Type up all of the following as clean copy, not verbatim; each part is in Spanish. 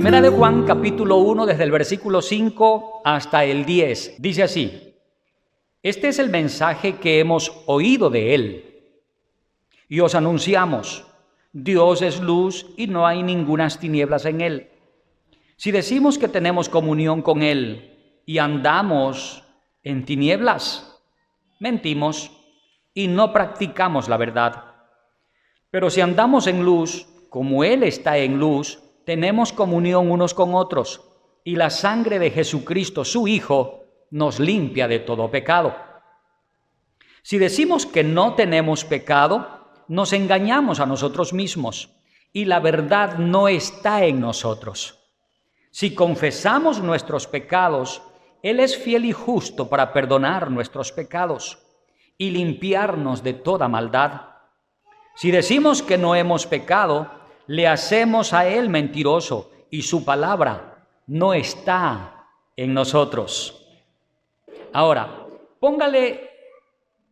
Primera de Juan, capítulo 1, desde el versículo 5 hasta el 10. Dice así: este es el mensaje que hemos oído de Él y os anunciamos: Dios es luz y no hay ningunas tinieblas en Él. Si decimos que tenemos comunión con Él y andamos en tinieblas, mentimos y no practicamos la verdad. Pero si andamos en luz, como Él está en luz, tenemos comunión unos con otros, y la sangre de Jesucristo, su Hijo, nos limpia de todo pecado. Si decimos que no tenemos pecado, nos engañamos a nosotros mismos, y la verdad no está en nosotros. Si confesamos nuestros pecados, Él es fiel y justo para perdonar nuestros pecados y limpiarnos de toda maldad. Si decimos que no hemos pecado, le hacemos a Él mentiroso y su palabra no está en nosotros. Ahora, póngale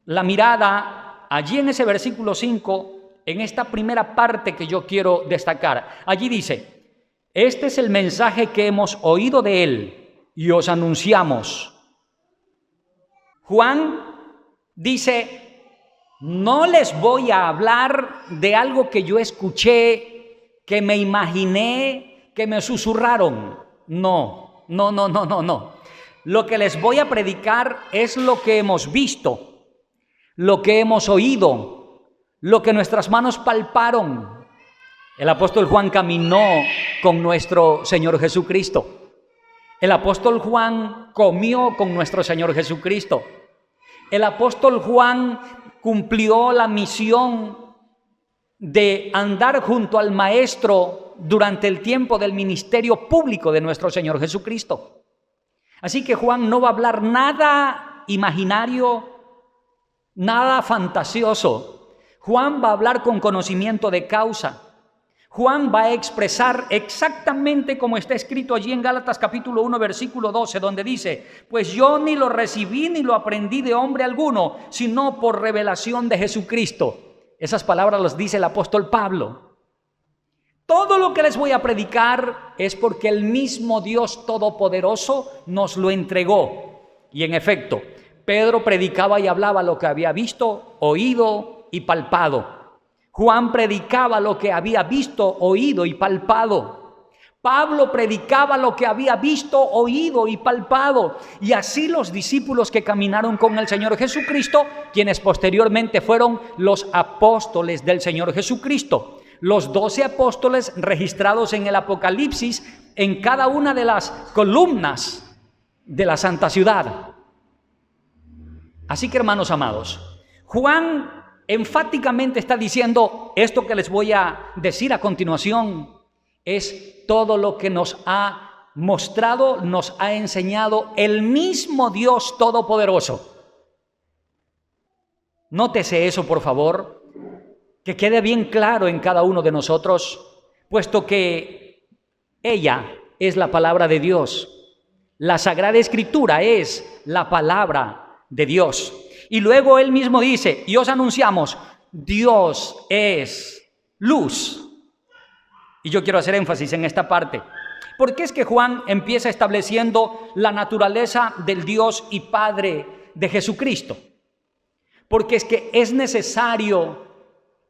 la mirada allí en ese versículo 5, en esta primera parte que yo quiero destacar. Allí dice: este es el mensaje que hemos oído de Él y os anunciamos. Juan dice: no les voy a hablar de algo que yo escuché, que me imaginé, que me susurraron. No. Lo que les voy a predicar es lo que hemos visto, lo que hemos oído, lo que nuestras manos palparon. El apóstol Juan caminó con nuestro Señor Jesucristo. El apóstol Juan comió con nuestro Señor Jesucristo. El apóstol Juan cumplió la misión de andar junto al Maestro durante el tiempo del ministerio público de nuestro Señor Jesucristo. Así que Juan no va a hablar nada imaginario, nada fantasioso. Juan va a hablar con conocimiento de causa. Juan va a expresar exactamente como está escrito allí en Gálatas capítulo 1, versículo 12, donde dice: pues yo ni lo recibí ni lo aprendí de hombre alguno, sino por revelación de Jesucristo. Esas palabras las dice el apóstol Pablo. Todo lo que les voy a predicar es porque el mismo Dios Todopoderoso nos lo entregó. Y en efecto, Pedro predicaba y hablaba lo que había visto, oído y palpado. Juan predicaba lo que había visto, oído y palpado. Pablo predicaba lo que había visto, oído y palpado. Y así los discípulos que caminaron con el Señor Jesucristo, quienes posteriormente fueron los apóstoles del Señor Jesucristo. Los 12 apóstoles registrados en el Apocalipsis en cada una de las columnas de la Santa Ciudad. Así que, hermanos amados, Juan enfáticamente está diciendo: esto que les voy a decir a continuación es todo lo que nos ha mostrado, nos ha enseñado el mismo Dios Todopoderoso. Nótese eso, por favor, que quede bien claro en cada uno de nosotros, puesto que ella es la palabra de Dios. La Sagrada Escritura es la palabra de Dios. Y luego él mismo dice: y os anunciamos, Dios es luz. Y yo quiero hacer énfasis en esta parte. ¿Por qué es que Juan empieza estableciendo la naturaleza del Dios y Padre de Jesucristo? Porque es que es necesario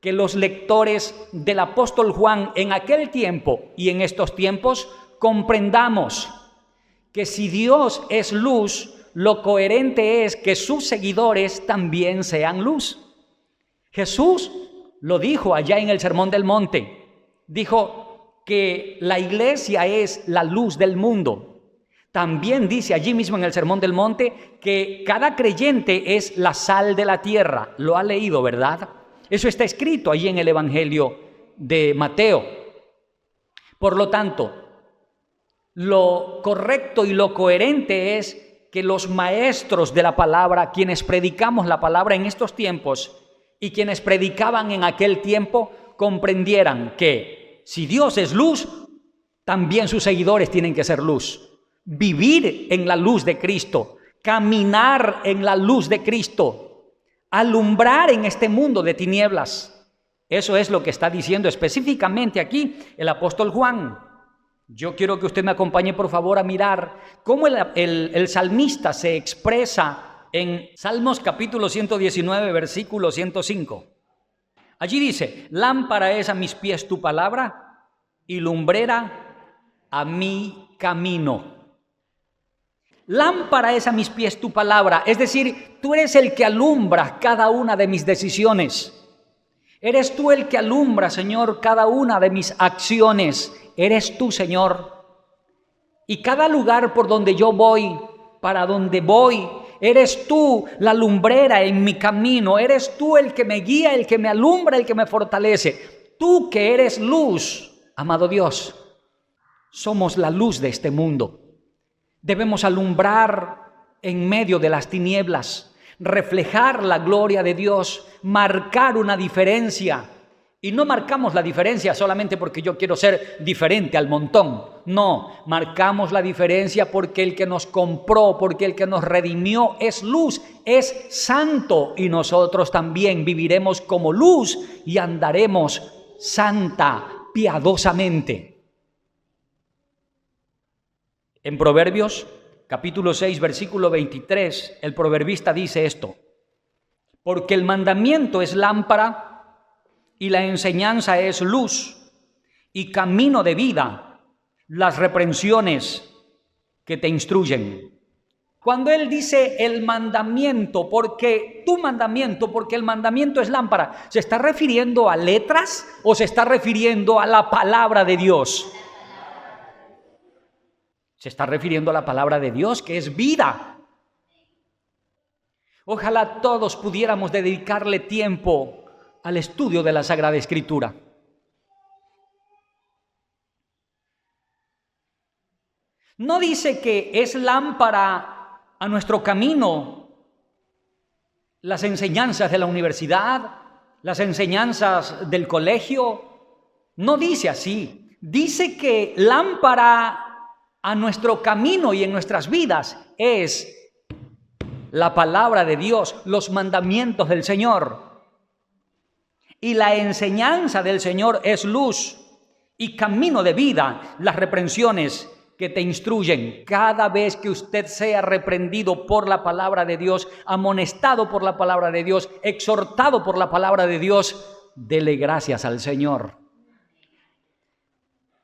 que los lectores del apóstol Juan en aquel tiempo y en estos tiempos comprendamos que si Dios es luz, lo coherente es que sus seguidores también sean luz. Jesús lo dijo allá en el Sermón del Monte. Dijo que la iglesia es la luz del mundo. También dice allí mismo en el Sermón del Monte que cada creyente es la sal de la tierra. Lo ha leído, ¿verdad? Eso está escrito allí en el Evangelio de Mateo. Por lo tanto, lo correcto y lo coherente es que los maestros de la palabra, quienes predicamos la palabra en estos tiempos y quienes predicaban en aquel tiempo, comprendieran que si Dios es luz, también sus seguidores tienen que ser luz. Vivir en la luz de Cristo, caminar en la luz de Cristo, alumbrar en este mundo de tinieblas. Eso es lo que está diciendo específicamente aquí el apóstol Juan. Yo quiero que usted me acompañe, por favor, a mirar cómo el salmista se expresa en Salmos capítulo 119, versículo 105. Allí dice: lámpara es a mis pies tu palabra y lumbrera a mi camino. Lámpara es a mis pies tu palabra, es decir, tú eres el que alumbra cada una de mis decisiones. Eres tú el que alumbra, Señor, cada una de mis acciones. Eres tú, Señor. Y cada lugar por donde yo voy, para donde voy, eres tú la lumbrera en mi camino. Eres tú el que me guía, el que me alumbra, el que me fortalece. Tú que eres luz, amado Dios, somos la luz de este mundo. Debemos alumbrar en medio de las tinieblas, reflejar la gloria de Dios, marcar una diferencia. Y no marcamos la diferencia solamente porque yo quiero ser diferente al montón. No, marcamos la diferencia porque el que nos compró, porque el que nos redimió es luz, es santo. Y nosotros también viviremos como luz y andaremos santa, piadosamente. En Proverbios, capítulo 6, versículo 23, el proverbista dice esto: porque el mandamiento es lámpara y la enseñanza es luz y camino de vida, las reprensiones que te instruyen. Cuando él dice el mandamiento, porque tu mandamiento, porque el mandamiento es lámpara, ¿se está refiriendo a letras o se está refiriendo a la palabra de Dios? Se está refiriendo a la palabra de Dios, que es vida. Ojalá todos pudiéramos dedicarle tiempo al estudio de la Sagrada Escritura. No dice que es lámpara a nuestro camino las enseñanzas de la universidad, las enseñanzas del colegio. No dice así. Dice que lámpara a nuestro camino y en nuestras vidas es la palabra de Dios, los mandamientos del Señor. Y la enseñanza del Señor es luz y camino de vida, las reprensiones que te instruyen. Cada vez que usted sea reprendido por la palabra de Dios, amonestado por la palabra de Dios, exhortado por la palabra de Dios, dele gracias al Señor.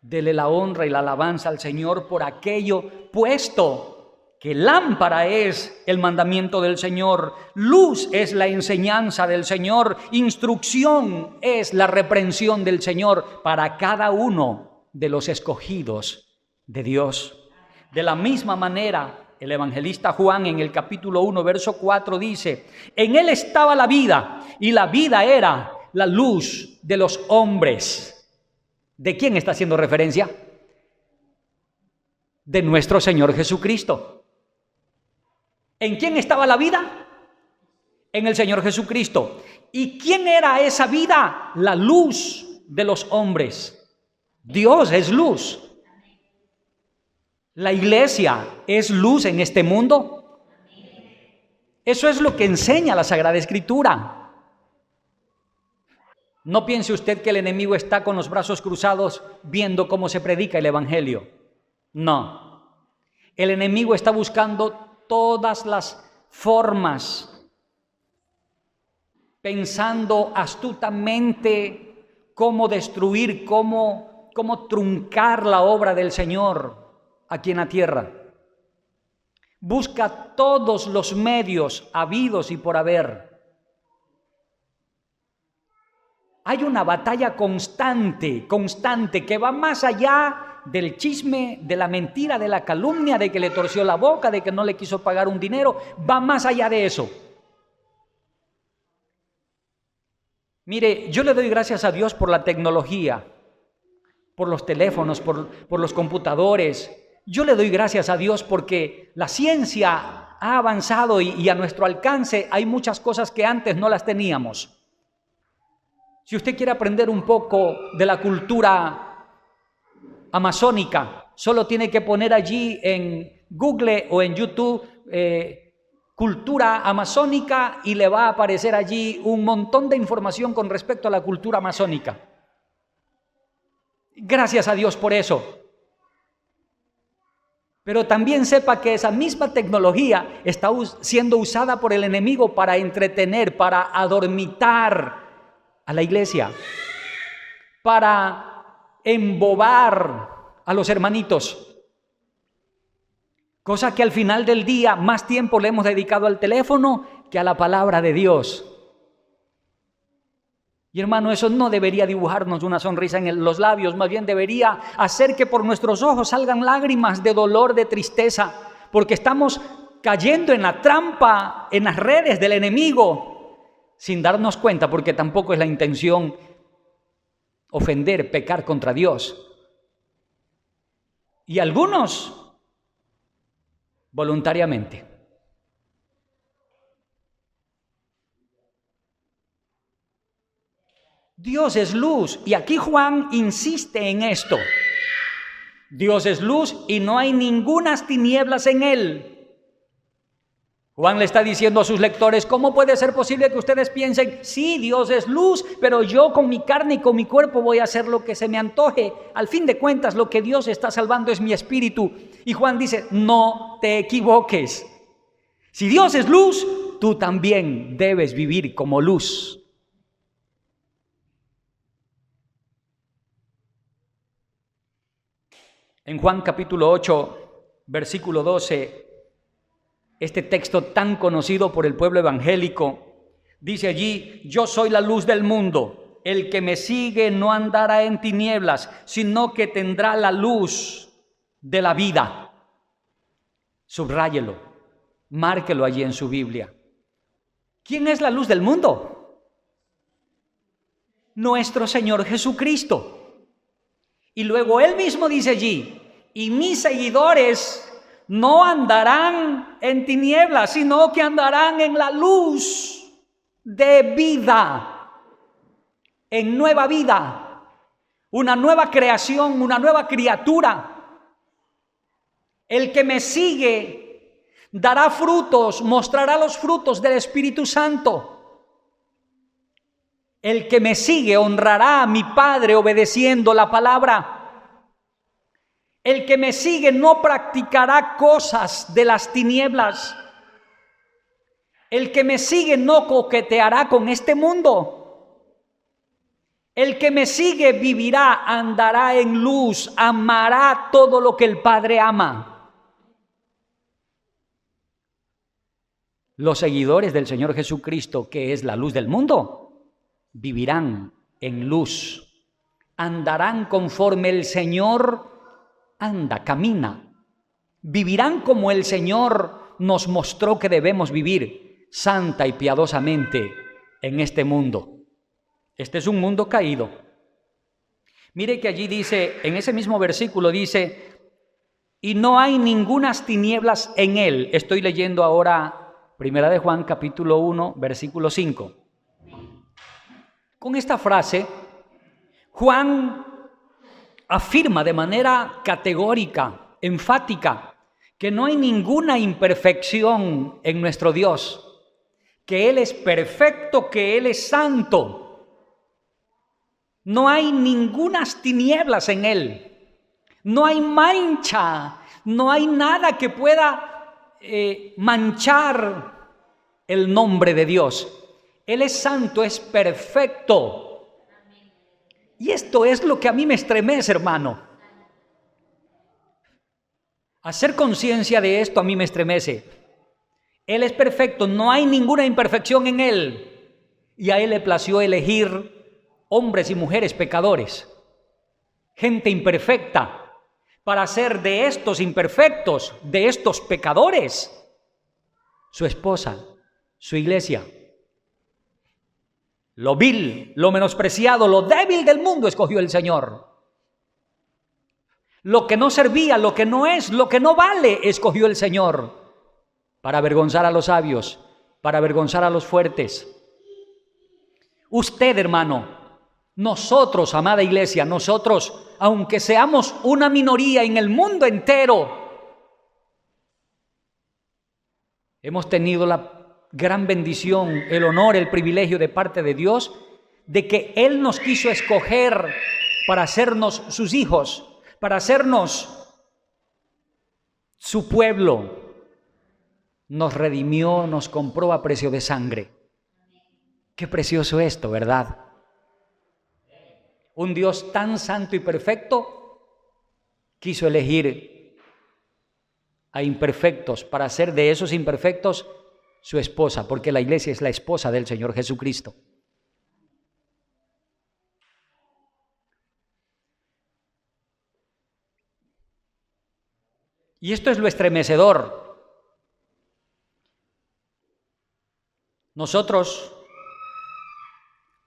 Dele la honra y la alabanza al Señor por aquello, puesto que lámpara es el mandamiento del Señor, luz es la enseñanza del Señor, instrucción es la reprensión del Señor para cada uno de los escogidos de Dios. De la misma manera, el evangelista Juan en el capítulo 1, verso 4 dice: en él estaba la vida y la vida era la luz de los hombres. ¿De quién está haciendo referencia? De nuestro Señor Jesucristo. ¿En quién estaba la vida? En el Señor Jesucristo. ¿Y quién era esa vida? La luz de los hombres. Dios es luz. ¿La iglesia es luz en este mundo? Eso es lo que enseña la Sagrada Escritura. No piense usted que el enemigo está con los brazos cruzados viendo cómo se predica el evangelio. No. El enemigo está buscando todas las formas, pensando astutamente cómo destruir, cómo truncar la obra del Señor aquí en la tierra. Busca todos los medios habidos y por haber. Hay una batalla constante que va más allá del chisme, de la mentira, de la calumnia, de que le torció la boca, de que no le quiso pagar un dinero. Va más allá de eso. Mire, yo le doy gracias a Dios por la tecnología, por los teléfonos, por los computadores. Yo le doy gracias a Dios porque la ciencia ha avanzado y a nuestro alcance hay muchas cosas que antes no las teníamos. Si usted quiere aprender un poco de la cultura amazónica, solo tiene que poner allí en Google o en YouTube cultura amazónica y le va a aparecer allí un montón de información con respecto a la cultura amazónica. Gracias a Dios por eso. Pero también sepa que esa misma tecnología está siendo usada por el enemigo para entretener, para adormitar a la iglesia, para embobar a los hermanitos. Cosa que al final del día más tiempo le hemos dedicado al teléfono que a la palabra de Dios. Y hermano, eso no debería dibujarnos una sonrisa en los labios, más bien debería hacer que por nuestros ojos salgan lágrimas de dolor, de tristeza, porque estamos cayendo en la trampa, en las redes del enemigo, sin darnos cuenta, porque tampoco es la intención ofender, pecar contra Dios. Y algunos voluntariamente. Dios es luz, y aquí Juan insiste en esto. Dios es luz y no hay ningunas tinieblas en él. Juan le está diciendo a sus lectores, ¿cómo puede ser posible que ustedes piensen, sí, Dios es luz, pero yo con mi carne y con mi cuerpo voy a hacer lo que se me antoje? Al fin de cuentas, lo que Dios está salvando es mi espíritu. Y Juan dice, no te equivoques. Si Dios es luz, tú también debes vivir como luz. En Juan capítulo 8, versículo 12, este texto tan conocido por el pueblo evangélico, dice allí, yo soy la luz del mundo, el que me sigue no andará en tinieblas, sino que tendrá la luz de la vida. Subráyelo, márquelo allí en su Biblia. ¿Quién es la luz del mundo? Nuestro Señor Jesucristo. Y luego Él mismo dice allí, y mis seguidores no andarán en tinieblas, sino que andarán en la luz de vida, en nueva vida, una nueva creación, una nueva criatura. El que me sigue dará frutos, mostrará los frutos del Espíritu Santo. El que me sigue honrará a mi Padre obedeciendo la palabra. El que me sigue no practicará cosas de las tinieblas. El que me sigue no coqueteará con este mundo. El que me sigue vivirá, andará en luz, amará todo lo que el Padre ama. Los seguidores del Señor Jesucristo, que es la luz del mundo, vivirán en luz, andarán conforme el Señor anda, camina, vivirán como el Señor nos mostró que debemos vivir, santa y piadosamente en este mundo. Este es un mundo caído. Mire que allí dice, en ese mismo versículo dice, y no hay ningunas tinieblas en él. Estoy leyendo ahora Primera de Juan capítulo 1, versículo 5. Con esta frase, Juan afirma de manera categórica, enfática, que no hay ninguna imperfección en nuestro Dios, que Él es perfecto, que Él es santo. No hay ningunas tinieblas en Él, no hay mancha, no hay nada que pueda manchar el nombre de Dios. Él es santo, es perfecto. Y esto es lo que a mí me estremece, hermano. Hacer conciencia de esto a mí me estremece. Él es perfecto, no hay ninguna imperfección en Él. Y a Él le plació elegir hombres y mujeres pecadores, gente imperfecta, para hacer de estos imperfectos, de estos pecadores, su esposa, su iglesia. Lo vil, lo menospreciado, lo débil del mundo escogió el Señor. Lo que no servía, lo que no es, lo que no vale, escogió el Señor para avergonzar a los sabios, para avergonzar a los fuertes. Usted, hermano, nosotros, amada iglesia, nosotros, aunque seamos una minoría en el mundo entero, hemos tenido la gran bendición, el honor, el privilegio de parte de Dios, de que Él nos quiso escoger para hacernos sus hijos, para hacernos su pueblo, nos redimió, nos compró a precio de sangre. Qué precioso esto, ¿verdad? Un Dios tan santo y perfecto quiso elegir a imperfectos para hacer de esos imperfectos su esposa, porque la iglesia es la esposa del Señor Jesucristo. Y esto es lo estremecedor. Nosotros,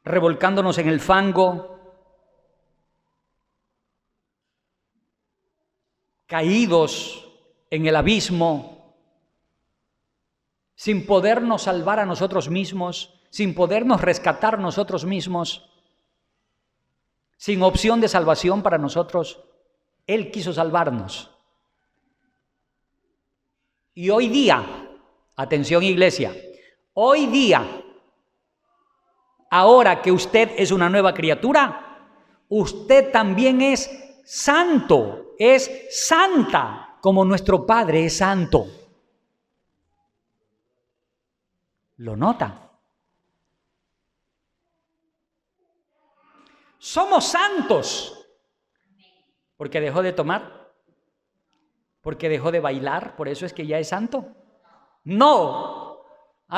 revolcándonos en el fango, caídos en el abismo, sin podernos salvar a nosotros mismos, sin podernos rescatar nosotros mismos, sin opción de salvación para nosotros, Él quiso salvarnos. Y hoy día, atención iglesia, hoy día, ahora que usted es una nueva criatura, usted también es santo, es santa, como nuestro Padre es santo. ¿Lo nota? Somos santos. ¿Porque dejó de tomar? ¿Porque dejó de bailar? ¿Por eso es que ya es santo? No.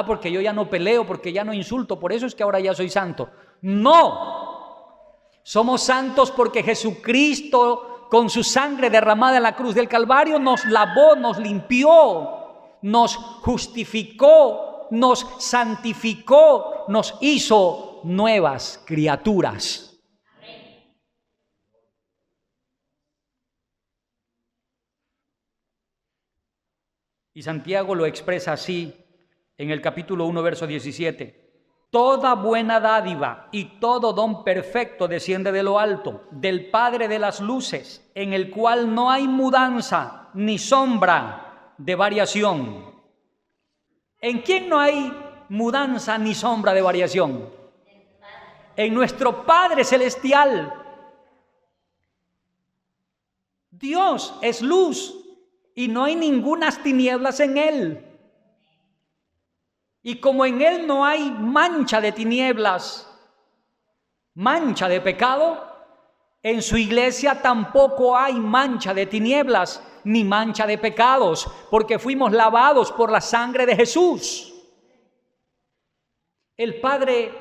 Porque yo ya no peleo, porque ya no insulto, por eso es que ahora ya soy santo. No. Somos santos porque Jesucristo, con su sangre derramada en la cruz del Calvario, nos lavó, nos limpió, nos justificó, nos santificó, nos hizo nuevas criaturas. Y Santiago lo expresa así en el capítulo 1, verso 17. Toda buena dádiva y todo don perfecto desciende de lo alto, del Padre de las luces, en el cual no hay mudanza ni sombra de variación. ¿En quién no hay mudanza ni sombra de variación? En nuestro Padre celestial. Dios es luz y no hay ningunas tinieblas en Él. Y como en Él no hay mancha de tinieblas, mancha de pecado, en su iglesia tampoco hay mancha de tinieblas ni mancha de pecados, porque fuimos lavados por la sangre de Jesús. El Padre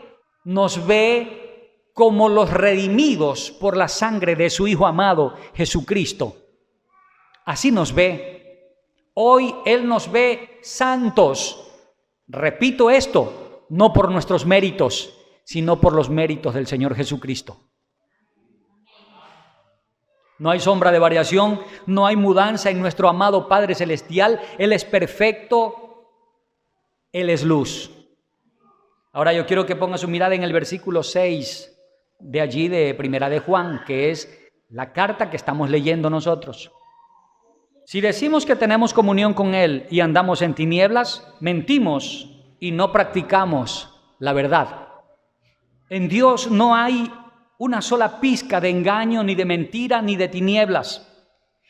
nos ve como los redimidos por la sangre de su Hijo amado, Jesucristo. Así nos ve. Hoy Él nos ve santos. Repito esto, no por nuestros méritos, sino por los méritos del Señor Jesucristo. No hay sombra de variación, no hay mudanza en nuestro amado Padre Celestial. Él es perfecto, Él es luz. Ahora yo quiero que ponga su mirada en el versículo 6 de allí de Primera de Juan, que es la carta que estamos leyendo nosotros. Si decimos que tenemos comunión con Él y andamos en tinieblas, mentimos y no practicamos la verdad. En Dios no hay una sola pizca de engaño, ni de mentira, ni de tinieblas.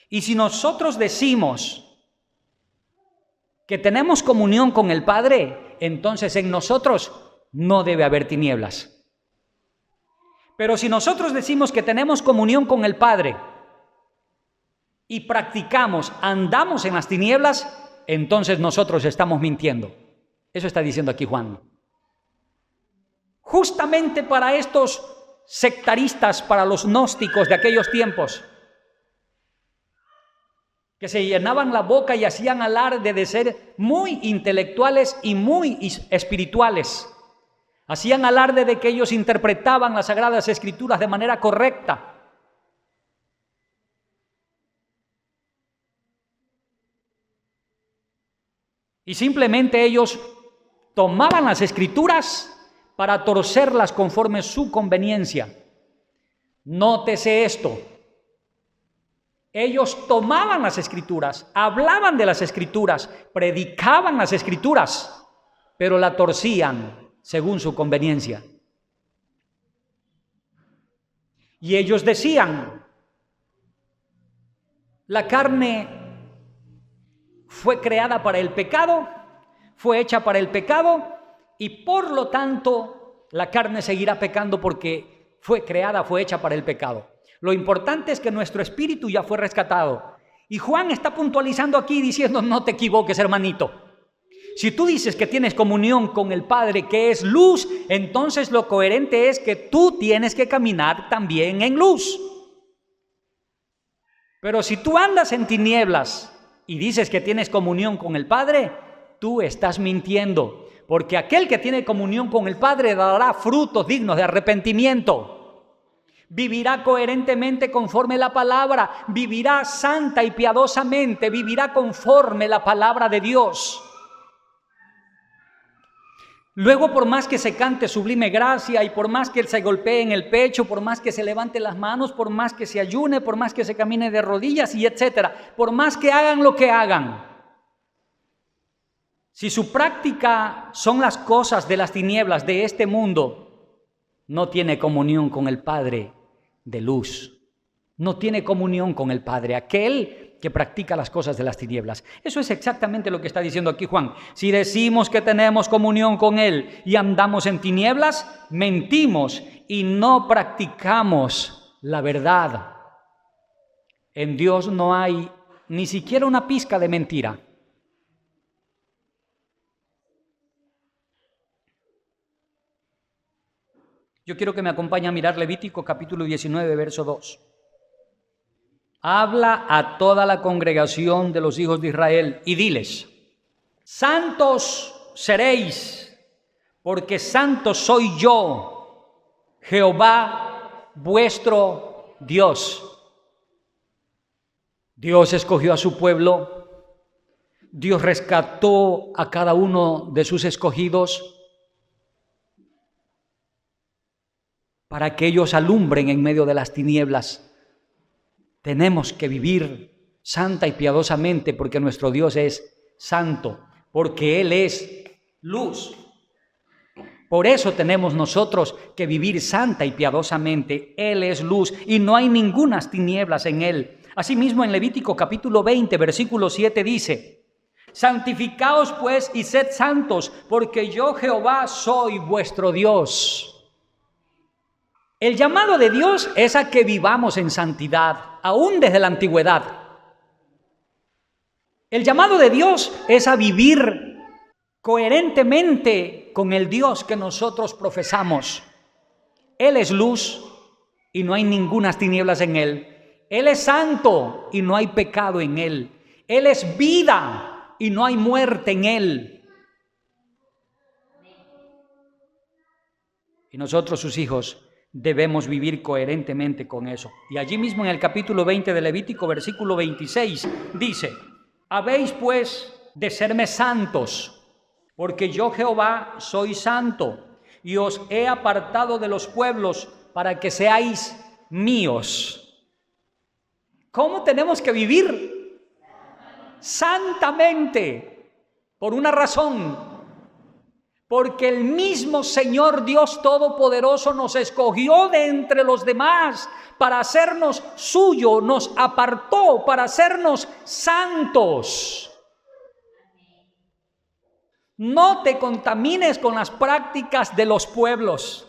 Y si nosotros decimos que tenemos comunión con el Padre, entonces en nosotros no debe haber tinieblas. Pero si nosotros decimos que tenemos comunión con el Padre y practicamos, andamos en las tinieblas, entonces nosotros estamos mintiendo. Eso está diciendo aquí Juan. Justamente para estos sectaristas, para los gnósticos de aquellos tiempos, que se llenaban la boca y hacían alarde de ser muy intelectuales y muy espirituales. Hacían alarde de que ellos interpretaban las Sagradas Escrituras de manera correcta. Y simplemente ellos tomaban las Escrituras para torcerlas conforme su conveniencia. Nótese esto. Ellos tomaban las Escrituras, hablaban de las Escrituras, predicaban las Escrituras, pero la torcían según su conveniencia. Y ellos decían, la carne fue creada para el pecado, fue hecha para el pecado y por lo tanto la carne seguirá pecando porque fue creada, fue hecha para el pecado. Lo importante es que nuestro espíritu ya fue rescatado. Y Juan está puntualizando aquí diciendo, no te equivoques, hermanito. Si tú dices que tienes comunión con el Padre, que es luz, entonces lo coherente es que tú tienes que caminar también en luz. Pero si tú andas en tinieblas y dices que tienes comunión con el Padre, tú estás mintiendo. Porque aquel que tiene comunión con el Padre dará frutos dignos de arrepentimiento. Vivirá coherentemente conforme la palabra, vivirá santa y piadosamente, vivirá conforme la palabra de Dios. Luego, por más que se cante sublime gracia y por más que se golpee en el pecho, por más que se levante las manos, por más que se ayune, por más que se camine de rodillas y etcétera, por más que hagan lo que hagan, si su práctica son las cosas de las tinieblas de este mundo, no tiene comunión con el Padre de luz, no tiene comunión con el Padre, aquel que practica las cosas de las tinieblas. Eso es exactamente lo que está diciendo aquí Juan. Si decimos que tenemos comunión con Él y andamos en tinieblas, mentimos y no practicamos la verdad. En Dios no hay ni siquiera una pizca de mentira. Yo quiero que me acompañe a mirar Levítico capítulo 19, verso 2. Habla a toda la congregación de los hijos de Israel y diles, santos seréis, porque santo soy yo, Jehová vuestro Dios. Dios escogió a su pueblo, Dios rescató a cada uno de sus escogidos para que ellos alumbren en medio de las tinieblas. Tenemos que vivir santa y piadosamente porque nuestro Dios es santo, porque Él es luz. Por eso tenemos nosotros que vivir santa y piadosamente. Él es luz y no hay ningunas tinieblas en Él. Asimismo, en Levítico capítulo 20, versículo 7 dice, santificaos pues y sed santos, porque yo Jehová soy vuestro Dios. El llamado de Dios es a que vivamos en santidad, aún desde la antigüedad. El llamado de Dios es a vivir coherentemente con el Dios que nosotros profesamos. Él es luz y no hay ninguna tinieblas en Él. Él es santo y no hay pecado en Él. Él es vida y no hay muerte en Él. Y nosotros, sus hijos, debemos vivir coherentemente con eso. Y allí mismo en el capítulo 20 de Levítico, versículo 26, dice, habéis pues de serme santos, porque yo Jehová soy santo, y os he apartado de los pueblos para que seáis míos. ¿Cómo tenemos que vivir? Santamente, por una razón. Porque el mismo Señor Dios Todopoderoso nos escogió de entre los demás para hacernos suyo, nos apartó para hacernos santos. No te contamines con las prácticas de los pueblos.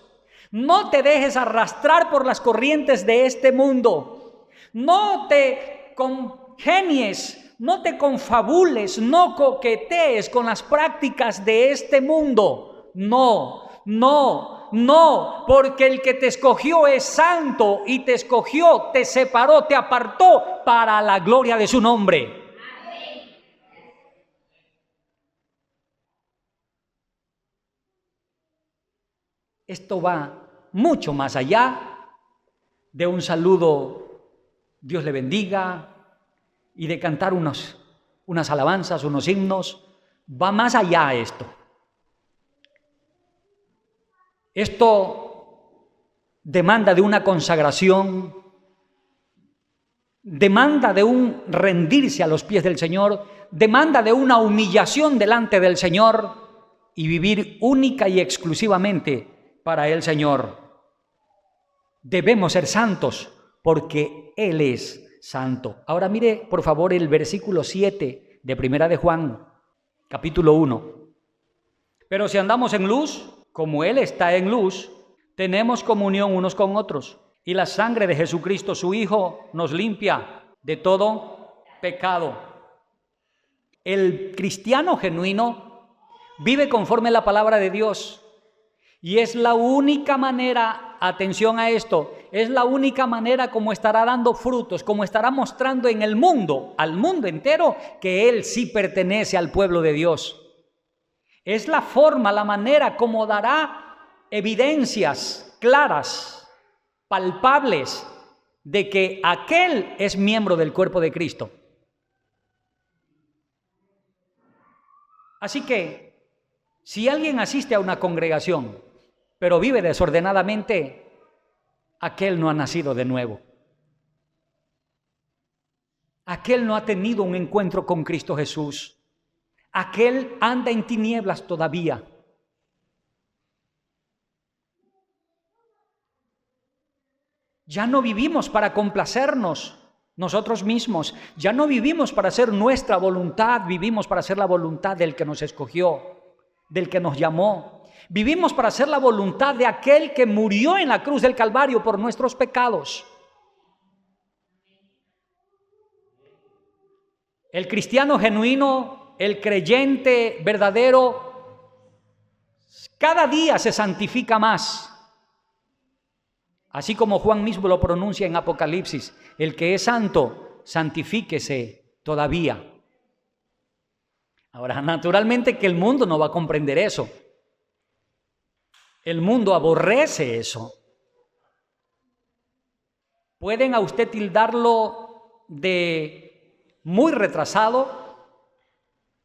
No te dejes arrastrar por las corrientes de este mundo. No te congenies. No te confabules, no coquetees con las prácticas de este mundo. No, porque el que te escogió es santo y te escogió, te separó, te apartó para la gloria de su nombre. Esto va mucho más allá de un saludo, Dios le bendiga, y de cantar unas alabanzas, unos himnos. Va más allá esto. Esto demanda de una consagración, demanda de un rendirse a los pies del Señor, demanda de una humillación delante del Señor y vivir única y exclusivamente para el Señor. Debemos ser santos porque Él es santo. Ahora mire, por favor, el versículo 7 de Primera de Juan, capítulo 1. Pero si andamos en luz, como Él está en luz, tenemos comunión unos con otros. Y la sangre de Jesucristo, su Hijo, nos limpia de todo pecado. El cristiano genuino vive conforme a la palabra de Dios. Y es la única manera, atención a esto, es la única manera como estará dando frutos, como estará mostrando en el mundo, al mundo entero, que Él sí pertenece al pueblo de Dios. Es la forma, la manera como dará evidencias claras, palpables, de que aquel es miembro del cuerpo de Cristo. Así que, si alguien asiste a una congregación, pero vive desordenadamente, aquel no ha nacido de nuevo. Aquel no ha tenido un encuentro con Cristo Jesús. Aquel anda en tinieblas todavía. Ya no vivimos para complacernos nosotros mismos. Ya no vivimos para hacer nuestra voluntad, vivimos para hacer la voluntad del que nos escogió, del que nos llamó. Vivimos para hacer la voluntad de aquel que murió en la cruz del Calvario por nuestros pecados. El cristiano genuino, el creyente verdadero, cada día se santifica más. Así como Juan mismo lo pronuncia en Apocalipsis, el que es santo, santifíquese todavía. Ahora, naturalmente que el mundo no va a comprender eso. El mundo aborrece eso. Pueden a usted tildarlo de muy retrasado,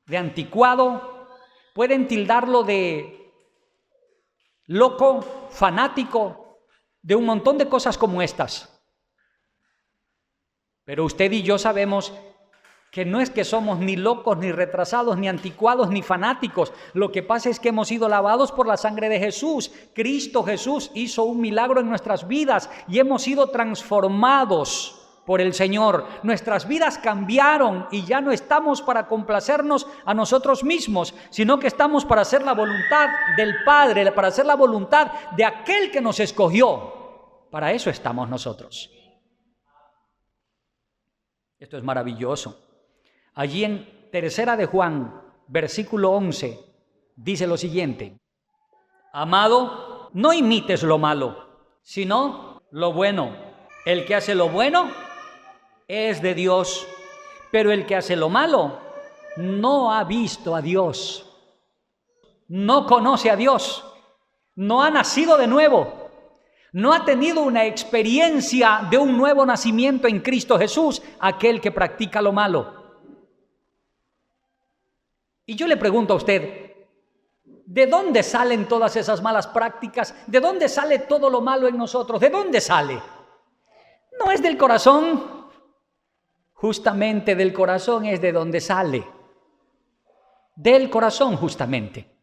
de anticuado, pueden tildarlo de loco, fanático, de un montón de cosas como estas. Pero usted y yo sabemos que no es que somos ni locos, ni retrasados, ni anticuados, ni fanáticos. Lo que pasa es que hemos sido lavados por la sangre de Jesús. Cristo Jesús hizo un milagro en nuestras vidas y hemos sido transformados por el Señor. Nuestras vidas cambiaron y ya no estamos para complacernos a nosotros mismos, sino que estamos para hacer la voluntad del Padre, para hacer la voluntad de aquel que nos escogió. Para eso estamos nosotros. Esto es maravilloso. Allí en Tercera de Juan, versículo 11, dice lo siguiente: amado, no imites lo malo, sino lo bueno. El que hace lo bueno es de Dios, pero el que hace lo malo no ha visto a Dios, no conoce a Dios, no ha nacido de nuevo, no ha tenido una experiencia de un nuevo nacimiento en Cristo Jesús, aquel que practica lo malo. Y yo le pregunto a usted, ¿de dónde salen todas esas malas prácticas? ¿De dónde sale todo lo malo en nosotros? ¿De dónde sale? ¿No es del corazón? Justamente del corazón es de donde sale. Del corazón, justamente.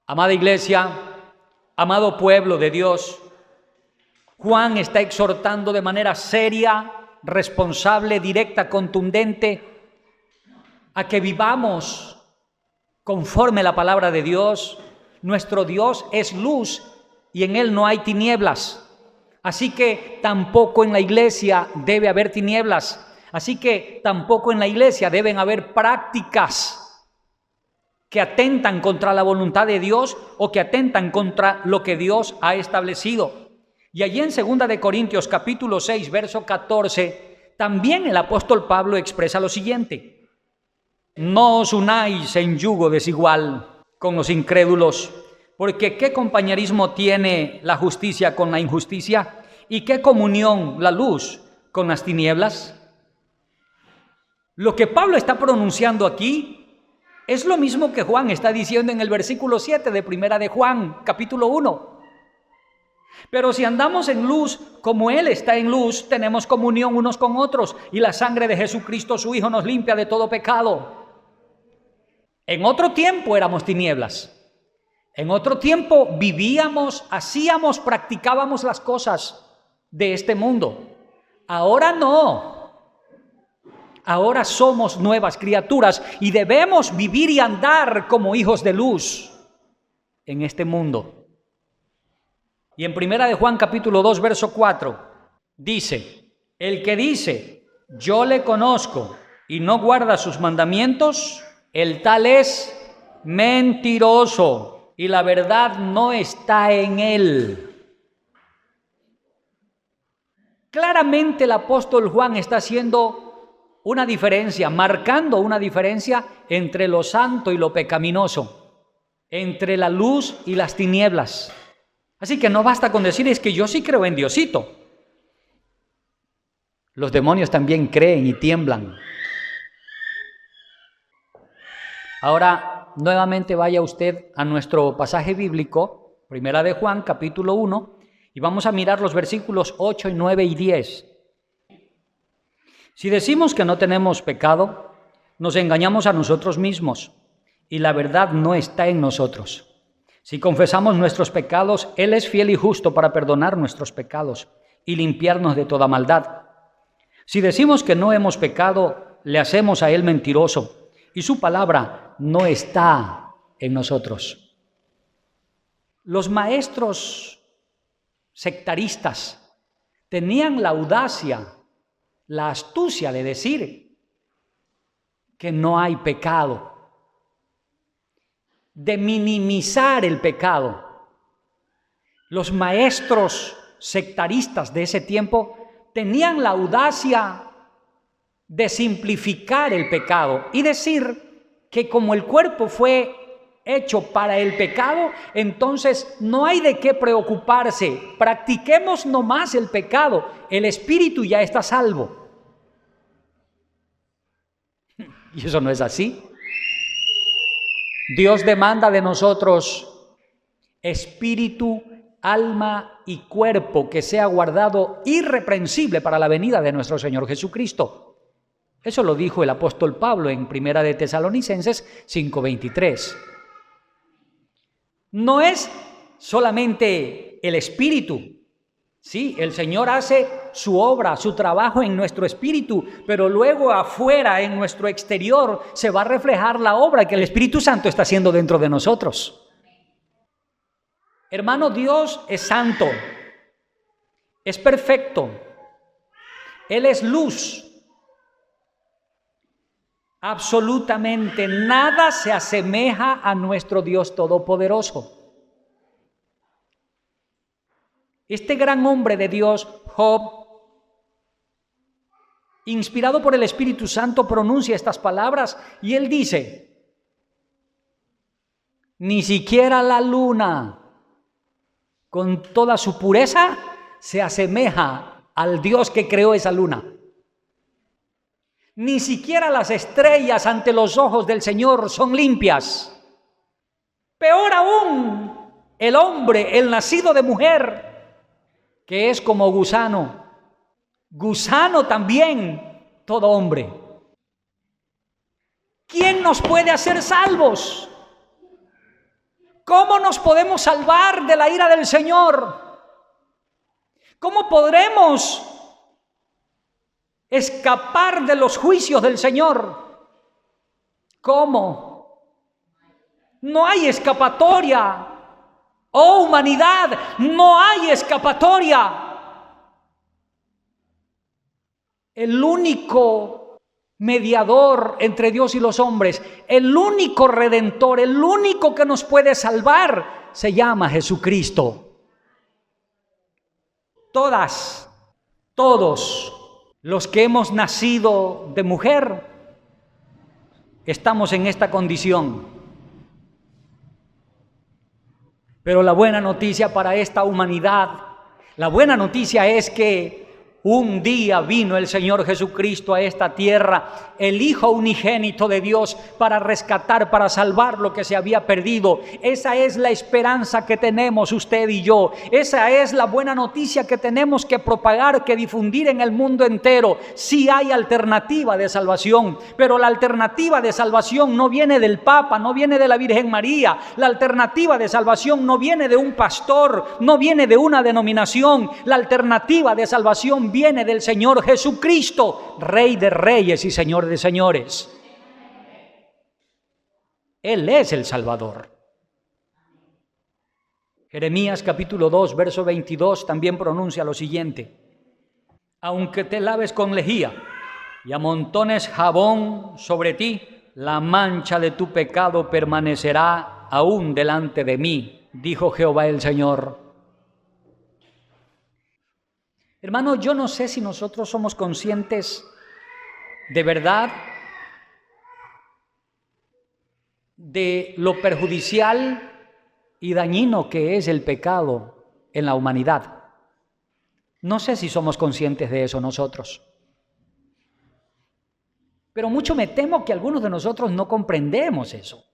Amada iglesia, amado pueblo de Dios, Juan está exhortando de manera seria, responsable, directa, contundente, a que vivamos conforme a la palabra de Dios. Nuestro Dios es luz y en Él no hay tinieblas. Así que tampoco en la iglesia debe haber tinieblas. Así que tampoco en la iglesia deben haber prácticas que atentan contra la voluntad de Dios o que atentan contra lo que Dios ha establecido. Y allí en 2 de Corintios capítulo 6, verso 14, también el apóstol Pablo expresa lo siguiente: no os unáis en yugo desigual con los incrédulos, porque ¿qué compañerismo tiene la justicia con la injusticia? ¿Y qué comunión la luz con las tinieblas? Lo que Pablo está pronunciando aquí es lo mismo que Juan está diciendo en el versículo 7 de Primera de Juan, capítulo 1. Pero si andamos en luz, como Él está en luz, tenemos comunión unos con otros, y la sangre de Jesucristo, su Hijo, nos limpia de todo pecado. En otro tiempo éramos tinieblas. En otro tiempo vivíamos, hacíamos, practicábamos las cosas de este mundo. Ahora no. Ahora somos nuevas criaturas y debemos vivir y andar como hijos de luz en este mundo. Y en 1 de Juan capítulo 2, verso 4, dice: el que dice, yo le conozco, y no guarda sus mandamientos, el tal es mentiroso, y la verdad no está en él. Claramente el apóstol Juan está haciendo una diferencia, marcando una diferencia entre lo santo y lo pecaminoso, entre la luz y las tinieblas. Así que no basta con decir, es que yo sí creo en Diosito. Los demonios también creen y tiemblan. Ahora, nuevamente vaya usted a nuestro pasaje bíblico, 1 de Juan, capítulo 1, y vamos a mirar los versículos 8, 9 y 10. Si decimos que no tenemos pecado, nos engañamos a nosotros mismos, y la verdad no está en nosotros. Si confesamos nuestros pecados, Él es fiel y justo para perdonar nuestros pecados y limpiarnos de toda maldad. Si decimos que no hemos pecado, le hacemos a Él mentiroso, y su palabra no está en nosotros. Los maestros sectaristas tenían la audacia, la astucia de decir que no hay pecado, de minimizar el pecado. Los maestros sectaristas de ese tiempo tenían la audacia de simplificar el pecado y decir que como el cuerpo fue hecho para el pecado, entonces no hay de qué preocuparse. Practiquemos nomás el pecado, el espíritu ya está salvo. Y eso no es así. Dios demanda de nosotros espíritu, alma y cuerpo que sea guardado irreprensible para la venida de nuestro Señor Jesucristo. Eso lo dijo el apóstol Pablo en 1 de Tesalonicenses 5:23. No es solamente el espíritu. Sí, el Señor hace su obra, su trabajo en nuestro espíritu, pero luego afuera, en nuestro exterior, se va a reflejar la obra que el Espíritu Santo está haciendo dentro de nosotros. Hermano, Dios es santo, es perfecto, Él es luz. Absolutamente nada se asemeja a nuestro Dios Todopoderoso. Este gran hombre de Dios, Job, inspirado por el Espíritu Santo, pronuncia estas palabras y él dice: ni siquiera la luna, con toda su pureza, se asemeja al Dios que creó esa luna. Ni siquiera las estrellas ante los ojos del Señor son limpias. Peor aún, el hombre, el nacido de mujer, que es como gusano. Gusano también todo hombre. ¿Quién nos puede hacer salvos? ¿Cómo nos podemos salvar de la ira del Señor? ¿Cómo podremos escapar de los juicios del Señor? ¿Cómo? No hay escapatoria. Oh humanidad, no hay escapatoria. El único mediador entre Dios y los hombres, el único redentor, el único que nos puede salvar, se llama Jesucristo. Todos los que hemos nacido de mujer, estamos en esta condición. Pero la buena noticia para esta humanidad, la buena noticia es que un día vino el Señor Jesucristo a esta tierra, el Hijo unigénito de Dios, para rescatar, para salvar lo que se había perdido. Esa es la esperanza que tenemos usted y yo. Esa es la buena noticia que tenemos que propagar, que difundir en el mundo entero. Sí hay alternativa de salvación, pero la alternativa de salvación no viene del Papa, no viene de la Virgen María. La alternativa de salvación no viene de un pastor, no viene de una denominación. La alternativa de salvación viene del Señor Jesucristo, Rey de reyes y Señor de señores. Él es el Salvador. Jeremías capítulo 2, verso 22 también pronuncia lo siguiente: aunque te laves con lejía y amontones jabón sobre ti, la mancha de tu pecado permanecerá aún delante de mí, dijo Jehová el Señor. Hermano, yo no sé si nosotros somos conscientes de verdad de lo perjudicial y dañino que es el pecado en la humanidad. No sé si somos conscientes de eso nosotros. Pero mucho me temo que algunos de nosotros no comprendemos eso.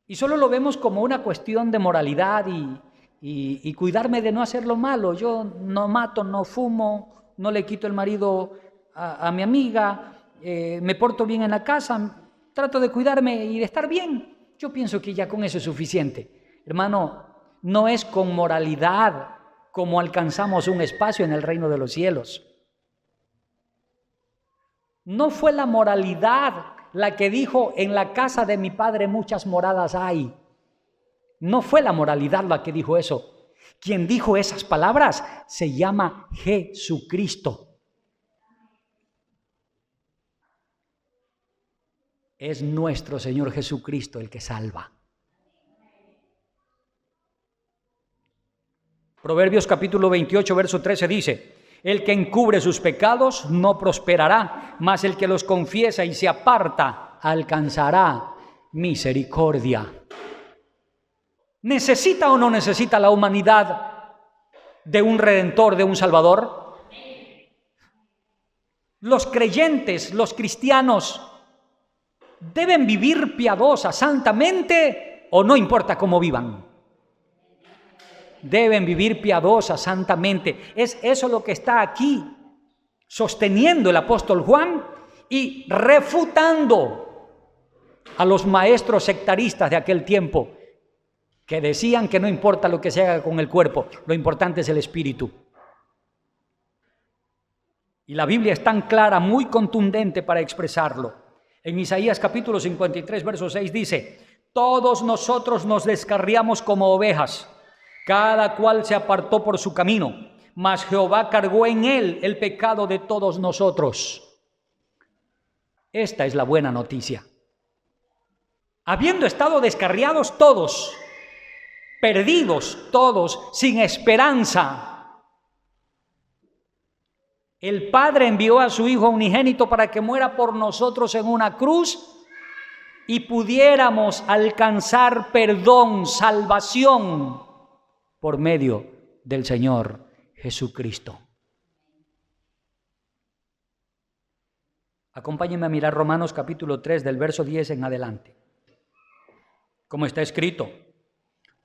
Y solo lo vemos como una cuestión de moralidad y cuidarme de no hacer lo malo. Yo no mato, no fumo, no le quito el marido a mi amiga, me porto bien en la casa, trato de cuidarme y de estar bien. Yo pienso que ya con eso es suficiente. Hermano, no es con moralidad como alcanzamos un espacio en el reino de los cielos. No fue la moralidad la que dijo: en la casa de mi Padre muchas moradas hay. No fue la moralidad la que dijo eso. Quien dijo esas palabras se llama Jesucristo. Es nuestro Señor Jesucristo el que salva. Proverbios capítulo 28, verso 13 dice: el que encubre sus pecados no prosperará, mas el que los confiesa y se aparta alcanzará misericordia. ¿Necesita o no necesita la humanidad de un redentor, de un salvador? Los creyentes, los cristianos, ¿deben vivir piadosa, santamente, o no importa cómo vivan? Deben vivir piadosa, santamente. Es eso lo que está aquí sosteniendo el apóstol Juan y refutando a los maestros sectaristas de aquel tiempo, que decían que no importa lo que se haga con el cuerpo, lo importante es el espíritu. Y la Biblia es tan clara, muy contundente para expresarlo. En Isaías capítulo 53, verso 6 dice: todos nosotros nos descarriamos como ovejas, cada cual se apartó por su camino, mas Jehová cargó en él el pecado de todos nosotros. Esta es la buena noticia. Habiendo estado descarriados todos, perdidos todos, sin esperanza, el Padre envió a su Hijo unigénito para que muera por nosotros en una cruz y pudiéramos alcanzar perdón, salvación, por medio del Señor Jesucristo. Acompáñenme a mirar Romanos capítulo 3 del verso 10 en adelante. Como está escrito: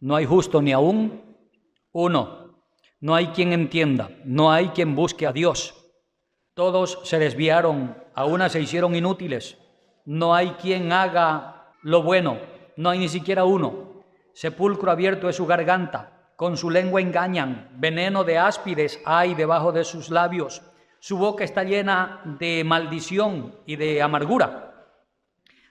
no hay justo ni aún uno, no hay quien entienda, no hay quien busque a Dios. Todos se desviaron, a una se hicieron inútiles. No hay quien haga lo bueno, no hay ni siquiera uno. Sepulcro abierto es su garganta, con su lengua engañan, veneno de áspides hay debajo de sus labios. Su boca está llena de maldición y de amargura.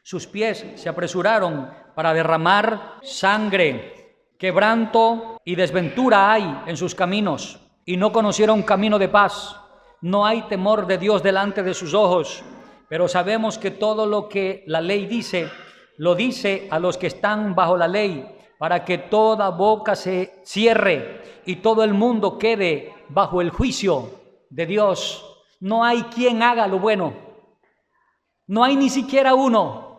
Sus pies se apresuraron para derramar sangre. Quebranto y desventura hay en sus caminos, y no conocieron camino de paz. No hay temor de Dios delante de sus ojos. Pero sabemos que todo lo que la ley dice, lo dice a los que están bajo la ley, para que toda boca se cierre y todo el mundo quede bajo el juicio de Dios. No hay quien haga lo bueno. No hay ni siquiera uno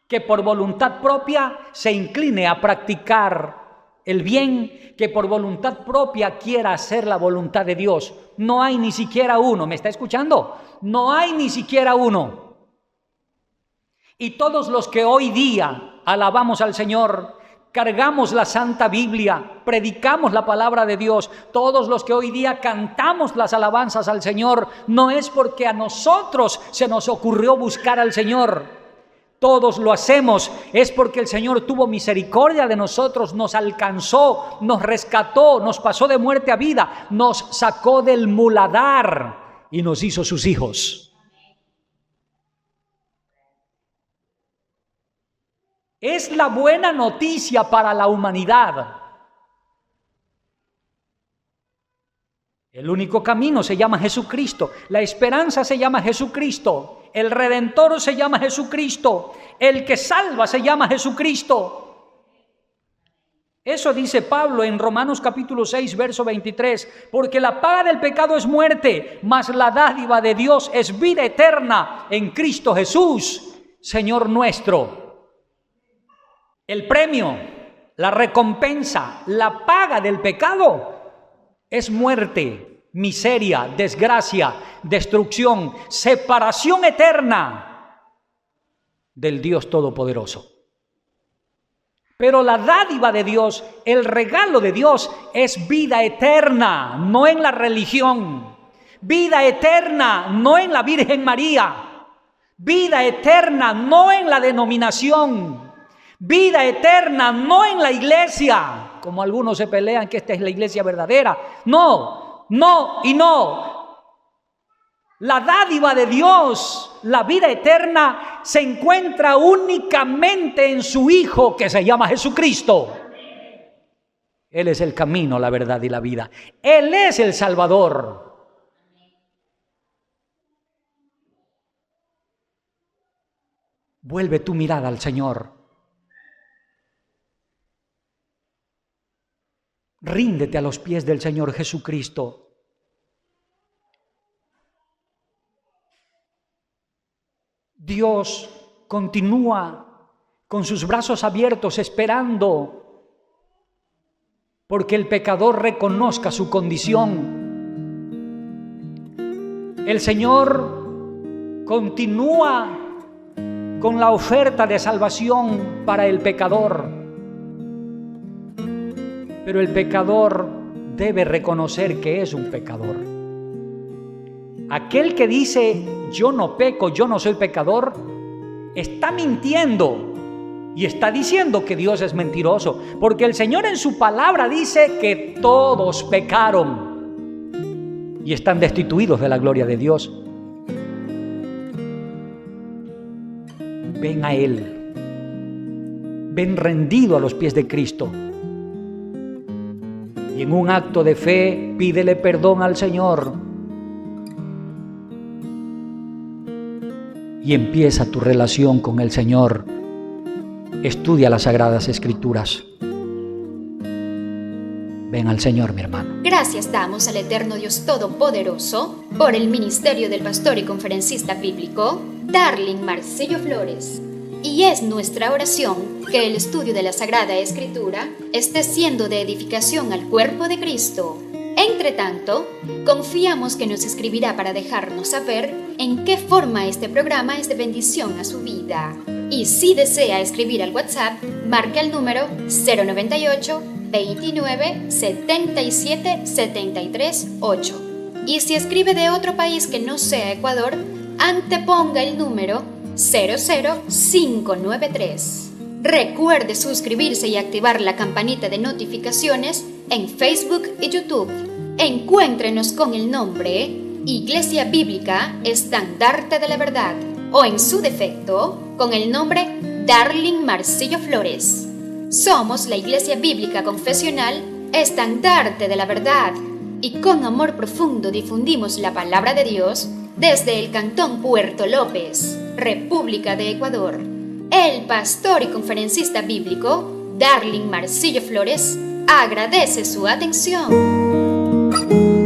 que por voluntad propia se incline a practicar el bien, que por voluntad propia quiera hacer la voluntad de Dios. No hay ni siquiera uno. ¿Me está escuchando? No hay ni siquiera uno. Y todos los que hoy día alabamos al Señor, cargamos la Santa Biblia, predicamos la palabra de Dios, todos los que hoy día cantamos las alabanzas al Señor, no es porque a nosotros se nos ocurrió buscar al Señor. todos lo hacemos, es porque el Señor tuvo misericordia de nosotros, nos alcanzó, nos rescató, nos pasó de muerte a vida, nos sacó del muladar y nos hizo sus hijos. Es la buena noticia para la humanidad. El único camino se llama Jesucristo, la esperanza se llama Jesucristo, el Redentor se llama Jesucristo, el que salva se llama Jesucristo. Eso dice Pablo en Romanos capítulo 6, verso 23, porque la paga del pecado es muerte, mas la dádiva de Dios es vida eterna en Cristo Jesús, Señor nuestro. El premio, la recompensa, la paga del pecado es muerte, miseria, desgracia, destrucción, separación eterna del Dios Todopoderoso. Pero la dádiva de Dios, el regalo de Dios es vida eterna, no en la religión. Vida eterna, no en la Virgen María. Vida eterna, no en la denominación. Vida eterna, no en la iglesia, como algunos se pelean que esta es la iglesia verdadera. No, no y no. La dádiva de Dios, la vida eterna, se encuentra únicamente en su Hijo, que se llama Jesucristo. Él es el camino, la verdad y la vida. Él es el Salvador. Vuelve tu mirada al Señor. Ríndete a los pies del Señor Jesucristo. Dios continúa con sus brazos abiertos esperando porque el pecador reconozca su condición. El Señor continúa con la oferta de salvación para el pecador. Pero el pecador debe reconocer que es un pecador. Aquel que dice, yo no peco, yo no soy pecador, está mintiendo y está diciendo que Dios es mentiroso. Porque el Señor en su palabra dice que todos pecaron y están destituidos de la gloria de Dios. Ven a Él. Ven rendido a los pies de Cristo. Y en un acto de fe, pídele perdón al Señor. Y empieza tu relación con el Señor. Estudia las Sagradas Escrituras. Ven al Señor, mi hermano. Gracias damos al eterno Dios Todopoderoso por el ministerio del pastor y conferencista bíblico Darling Marcillo Flores. Y es nuestra oración que el estudio de la Sagrada Escritura esté siendo de edificación al cuerpo de Cristo. Entre tanto, confiamos que nos escribirá para dejarnos saber en qué forma este programa es de bendición a su vida. Y si desea escribir al WhatsApp, marque el número 098 29 77 73 8. Y si escribe de otro país que no sea Ecuador, anteponga el número 00593. Recuerde suscribirse y activar la campanita de notificaciones en Facebook y YouTube. Encuéntrenos con el nombre Iglesia Bíblica Estandarte de la Verdad o en su defecto con el nombre Darling Marcillo Flores. Somos la Iglesia Bíblica Confesional Estandarte de la Verdad y con amor profundo difundimos la palabra de Dios desde el Cantón Puerto López, República de Ecuador. El pastor y conferencista bíblico Darling Marcillo Flores agradece su atención.